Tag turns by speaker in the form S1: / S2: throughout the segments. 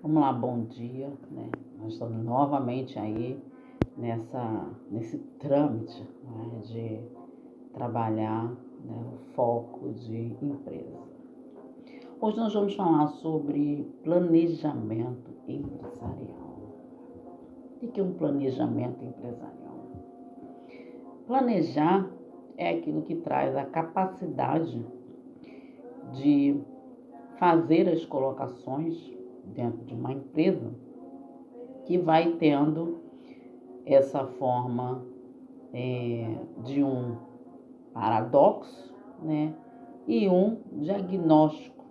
S1: Vamos lá, bom dia, né? Nós estamos novamente aí nesse trâmite, né, de trabalhar, né, o foco de empresa. Hoje nós vamos falar sobre planejamento empresarial. O que é um planejamento empresarial? Planejar é aquilo que traz a capacidade de fazer as colocações dentro de uma empresa que vai tendo essa forma de um paradoxo, né, e um diagnóstico.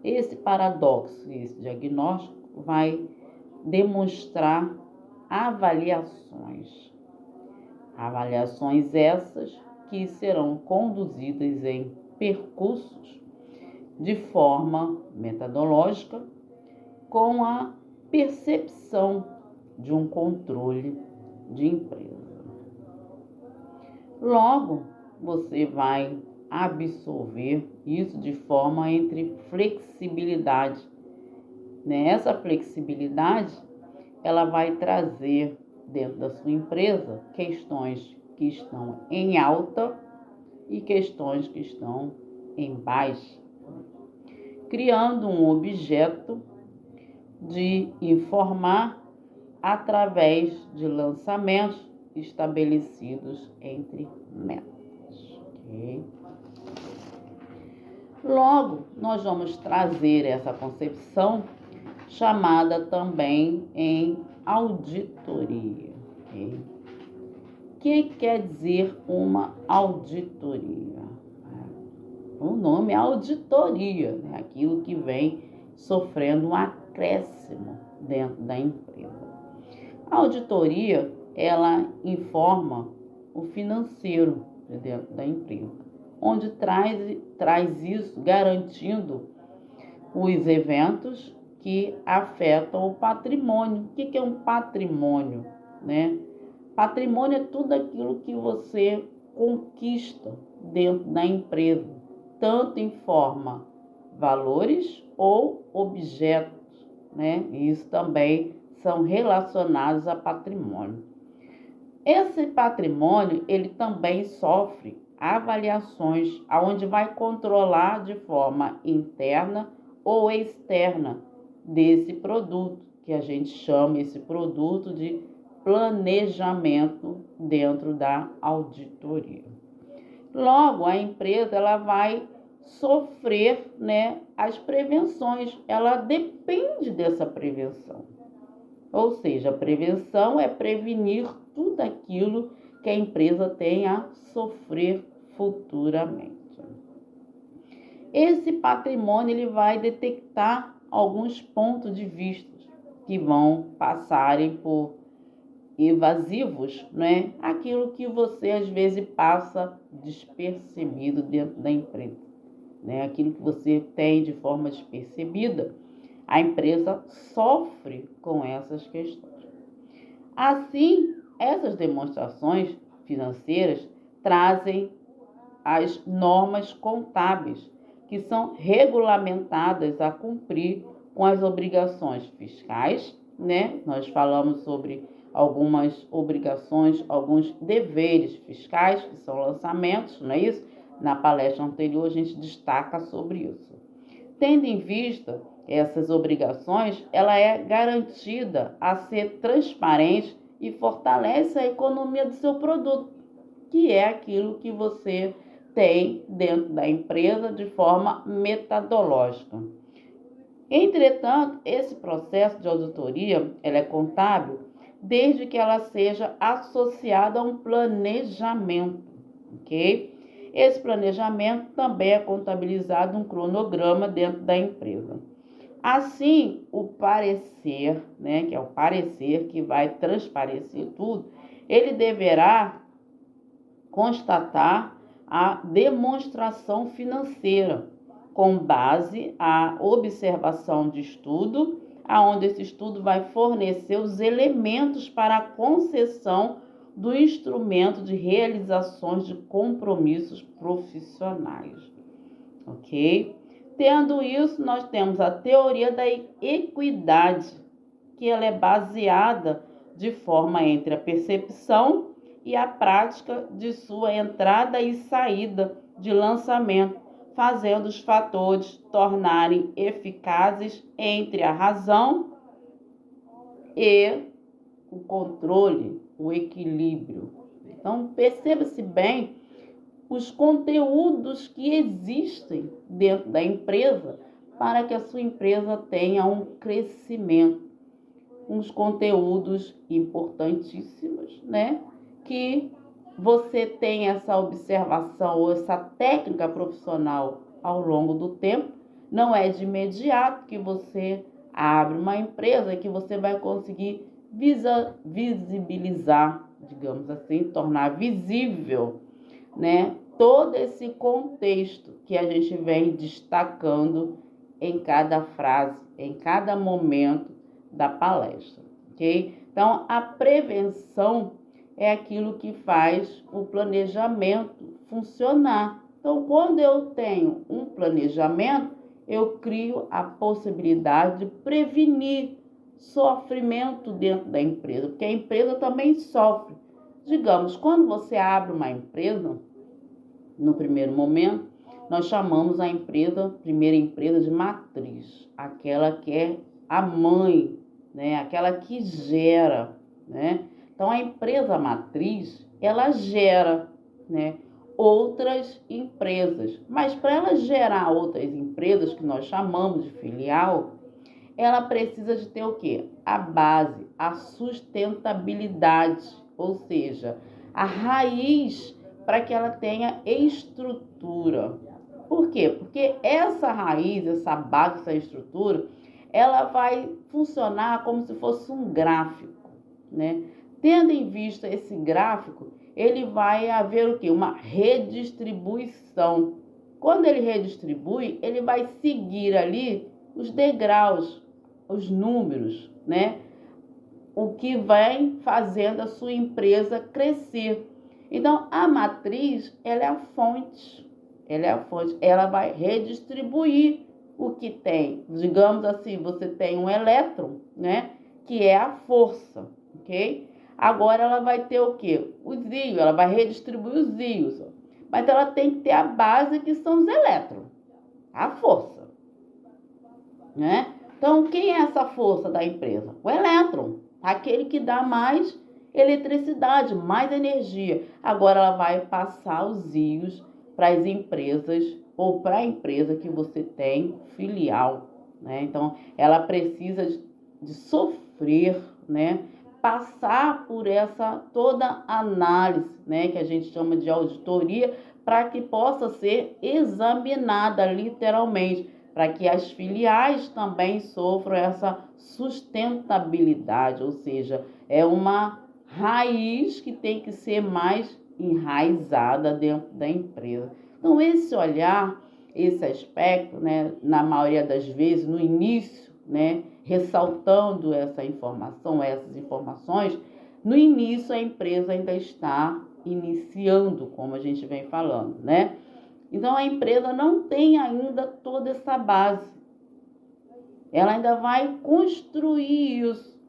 S1: Esse paradoxo e esse diagnóstico vai demonstrar avaliações. Avaliações essas que serão conduzidas em percursos de forma metodológica com a percepção de um controle de empresa. Logo, você vai absorver isso de forma entre flexibilidade. Essa flexibilidade, ela vai trazer dentro da sua empresa questões que estão em alta e questões que estão em baixa, criando um objeto de informar através de lançamentos estabelecidos entre metas. Okay? Logo, nós vamos trazer essa concepção chamada também em auditoria. Okay? O que quer dizer uma auditoria? O nome é auditoria, né? Aquilo que vem sofrendo um acréscimo dentro da empresa. A auditoria, ela informa o financeiro dentro da empresa, onde traz isso garantindo os eventos que afetam o patrimônio. O que é um patrimônio, né? Patrimônio é tudo aquilo que você conquista dentro da empresa, tanto em forma valores ou objetos, né? Isso também são relacionados a patrimônio. Esse patrimônio, ele também sofre avaliações, onde vai controlar de forma interna ou externa desse produto, que a gente chama esse produto de planejamento dentro da auditoria. Logo, a empresa ela vai sofrer, né, as prevenções, ela depende dessa prevenção. Ou seja, a prevenção é prevenir tudo aquilo que a empresa tem a sofrer futuramente. Esse patrimônio ele vai detectar alguns pontos de vista que vão passarem por evasivos, né? Aquilo que você às vezes passa despercebido dentro da empresa, né? Aquilo que você tem de forma despercebida, a empresa sofre com essas questões. Assim, essas demonstrações financeiras trazem as normas contábeis, que são regulamentadas a cumprir com as obrigações fiscais, né? Nós falamos sobre algumas obrigações, alguns deveres fiscais, que são lançamentos, não é isso? Na palestra anterior a gente destaca sobre isso. Tendo em vista essas obrigações, ela é garantida a ser transparente e fortalece a economia do seu produto, que é aquilo que você tem dentro da empresa de forma metodológica. Entretanto, esse processo de auditoria, ela é contábil desde que ela seja associada a um planejamento, ok? Esse planejamento também é contabilizado um cronograma dentro da empresa. Assim, o parecer, né, que é o parecer que vai transparecer tudo, ele deverá constatar a demonstração financeira com base à observação de estudo, aonde esse estudo vai fornecer os elementos para a concessão do instrumento de realizações de compromissos profissionais, ok? Tendo isso, nós temos a teoria da equidade, que ela é baseada de forma entre a percepção e a prática de sua entrada e saída de lançamento, fazendo os fatores tornarem eficazes entre a razão e o controle, o equilíbrio. Então, perceba-se bem os conteúdos que existem dentro da empresa para que a sua empresa tenha um crescimento. Uns conteúdos importantíssimos, né? Que você tem essa observação ou essa técnica profissional ao longo do tempo. Não é de imediato que você abre uma empresa que você vai conseguir visibilizar, digamos assim, tornar visível, né, todo esse contexto que a gente vem destacando em cada frase, em cada momento da palestra, ok? Então, a prevenção é aquilo que faz o planejamento funcionar. Então, quando eu tenho um planejamento, eu crio a possibilidade de prevenir sofrimento dentro da empresa, porque a empresa também sofre. Digamos, quando você abre uma empresa, no primeiro momento, nós chamamos a empresa, primeira empresa de matriz, aquela que é a mãe, né? Aquela que gera, né? Então, a empresa matriz, ela gera, né, outras empresas. Mas para ela gerar outras empresas, que nós chamamos de filial, ela precisa de ter o quê? A base, a sustentabilidade, ou seja, a raiz para que ela tenha estrutura. Por quê? Porque essa raiz, essa base, essa estrutura, ela vai funcionar como se fosse um gráfico, né? Tendo em vista esse gráfico, ele vai haver o quê? Uma redistribuição. Quando ele redistribui, ele vai seguir ali os degraus, os números, né? O que vai fazendo a sua empresa crescer. Então, a matriz, ela é a fonte. Ela vai redistribuir o que tem. Digamos assim, você tem um elétron, né? Que é a força, ok? Agora, ela vai ter o quê? Os íons, ela vai redistribuir os íons. Mas ela tem que ter a base, que são os elétrons. A força, né? Então, quem é essa força da empresa? O elétron, aquele que dá mais eletricidade, mais energia. Agora ela vai passar os íons para as empresas ou para a empresa que você tem filial, né? Então, ela precisa de sofrer, né? Passar por essa toda análise, né? Que a gente chama de auditoria, para que possa ser examinada literalmente, para que as filiais também sofram essa sustentabilidade, ou seja, é uma raiz que tem que ser mais enraizada dentro da empresa. Então, esse olhar, esse aspecto, né, na maioria das vezes, no início, né, ressaltando essas informações, no início a empresa ainda está iniciando, como a gente vem falando, né? Então, a empresa não tem ainda toda essa base. Ela ainda vai construir isso.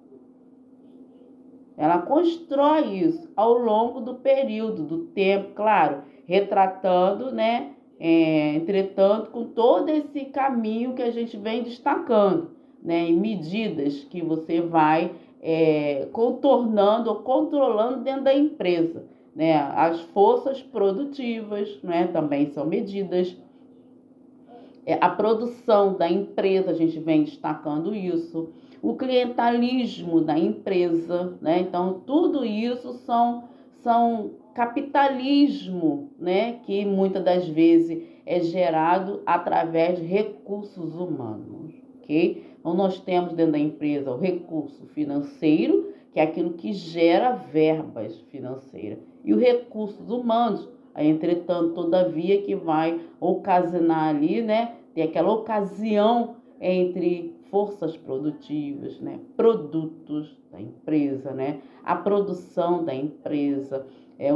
S1: Ela constrói isso ao longo do período, do tempo, claro, retratando, né? Entretanto, com todo esse caminho que a gente vem destacando, né? Em medidas que você vai contornando ou controlando dentro da empresa, né? As forças produtivas, né, também são medidas. A produção da empresa, a gente vem destacando isso. O clientelismo da empresa, né? Então, tudo isso são capitalismo, né? Que muitas das vezes é gerado através de recursos humanos, ok? Então, nós temos dentro da empresa o recurso financeiro, que é aquilo que gera verbas financeiras, e os recursos humanos, entretanto, todavia, que vai ocasionar ali, né? Tem aquela ocasião entre forças produtivas, né? Produtos da empresa, né? A produção da empresa,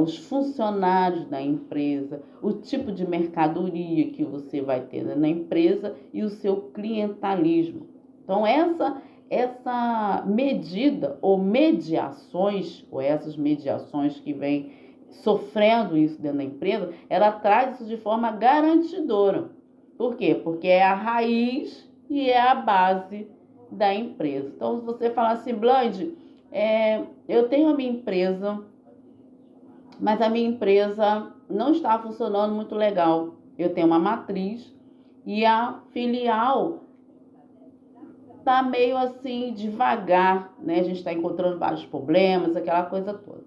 S1: os funcionários da empresa, o tipo de mercadoria que você vai ter na empresa e o seu clientelismo. Então, essa medida ou mediações, ou essas mediações que vêm sofrendo isso dentro da empresa, ela traz isso de forma garantidora. Por quê? Porque é a raiz e é a base da empresa. Então, se você falar assim, Blandy, eu tenho a minha empresa, mas a minha empresa não está funcionando muito legal. Eu tenho uma matriz e a filial está meio assim devagar, né? A gente está encontrando vários problemas, aquela coisa toda.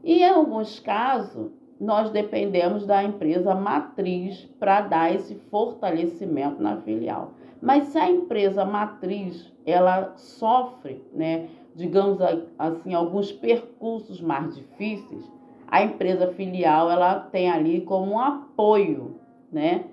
S1: E em alguns casos, nós dependemos da empresa matriz para dar esse fortalecimento na filial. Mas se a empresa matriz, ela sofre, né, digamos assim, alguns percursos mais difíceis, a empresa filial, ela tem ali como um apoio, né?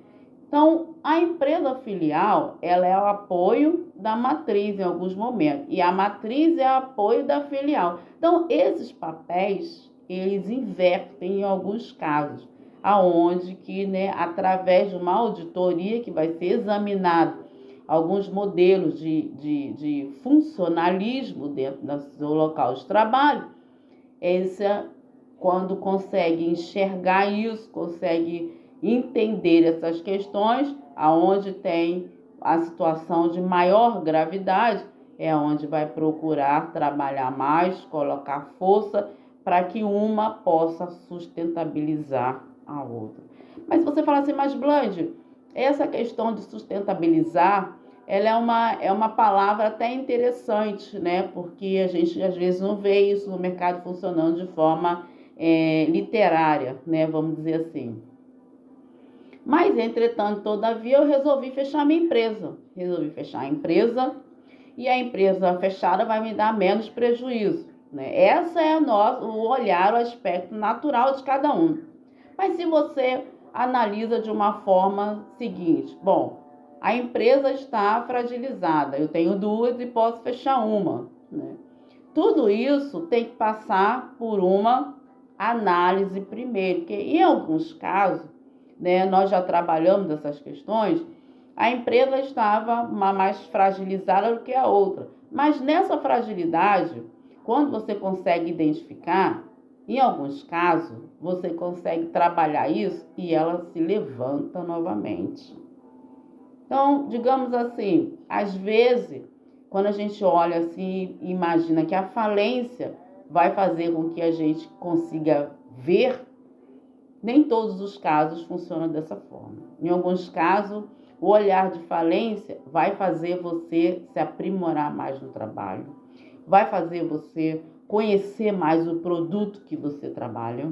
S1: Então, a empresa filial, ela é o apoio da matriz em alguns momentos, e a matriz é o apoio da filial. Então, esses papéis, eles invertem em alguns casos, aonde que, né, através de uma auditoria que vai ser examinado alguns modelos de funcionalismo dentro do seu local de trabalho, quando consegue enxergar isso, consegue entender essas questões, aonde tem a situação de maior gravidade, é onde vai procurar trabalhar mais, colocar força para que uma possa sustentabilizar a outra. Mas se você fala assim, mas Blandy, essa questão de sustentabilizar, ela é uma palavra até interessante, né? Porque a gente às vezes não vê isso no mercado funcionando de forma literária, né? Vamos dizer assim. Mas, entretanto, todavia, eu resolvi fechar minha empresa. Resolvi fechar a empresa e a empresa fechada vai me dar menos prejuízo, né? Essa é o olhar, o aspecto natural de cada um. Mas se você analisa de uma forma seguinte, bom, a empresa está fragilizada, eu tenho duas e posso fechar uma, né? Tudo isso tem que passar por uma análise primeiro, porque em alguns casos, né, nós já trabalhamos essas questões, a empresa estava mais fragilizada do que a outra. Mas nessa fragilidade, quando você consegue identificar, em alguns casos, você consegue trabalhar isso e ela se levanta novamente. Então, digamos assim, às vezes, quando a gente olha assim e imagina que a falência vai fazer com que a gente consiga ver, nem todos os casos funcionam dessa forma. Em alguns casos, o olhar de falência vai fazer você se aprimorar mais no trabalho, vai fazer você conhecer mais o produto que você trabalha,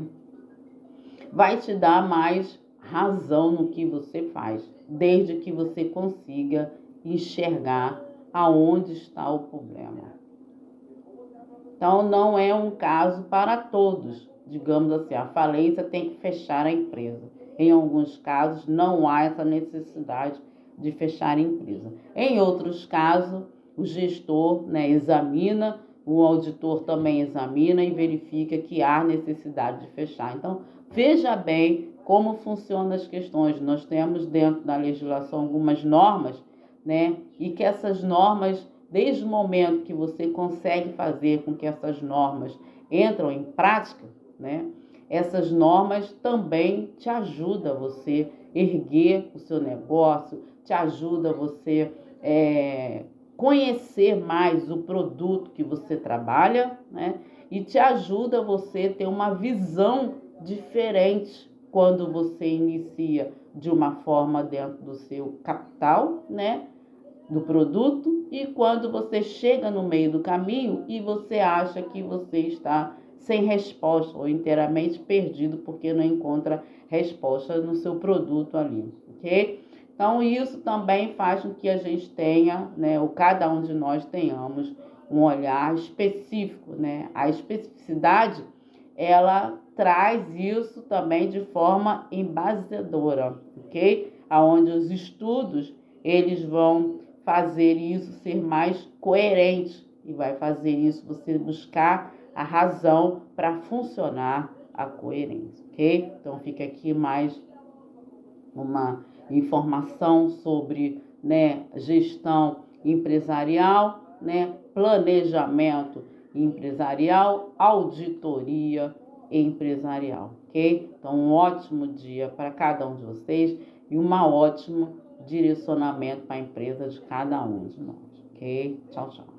S1: vai te dar mais razão no que você faz, desde que você consiga enxergar aonde está o problema. Então, não é um caso para todos. Digamos assim, a falência tem que fechar a empresa. Em alguns casos, não há essa necessidade de fechar a empresa. Em outros casos, o gestor, né, examina, o auditor também examina e verifica que há necessidade de fechar. Então, veja bem como funcionam as questões. Nós temos dentro da legislação algumas normas, né, e que essas normas, desde o momento que você consegue fazer com que essas normas entram em prática, né, essas normas também te ajudam a você erguer o seu negócio, te ajuda a você conhecer mais o produto que você trabalha, né, e te ajuda a você ter uma visão diferente quando você inicia de uma forma dentro do seu capital, né, do produto, e quando você chega no meio do caminho e você acha que você está sem resposta ou inteiramente perdido porque não encontra resposta no seu produto ali, ok? Então, isso também faz com que a gente tenha, né, ou cada um de nós tenhamos um olhar específico, né? A especificidade, ela traz isso também de forma embasadora, ok? Aonde os estudos, eles vão fazer isso ser mais coerente e vai fazer isso você buscar a razão para funcionar a coerência, ok? Então fica aqui mais uma informação sobre, né, gestão empresarial, né, planejamento empresarial, auditoria empresarial, ok? Então, um ótimo dia para cada um de vocês e um ótimo direcionamento para a empresa de cada um de nós, ok? Tchau, tchau.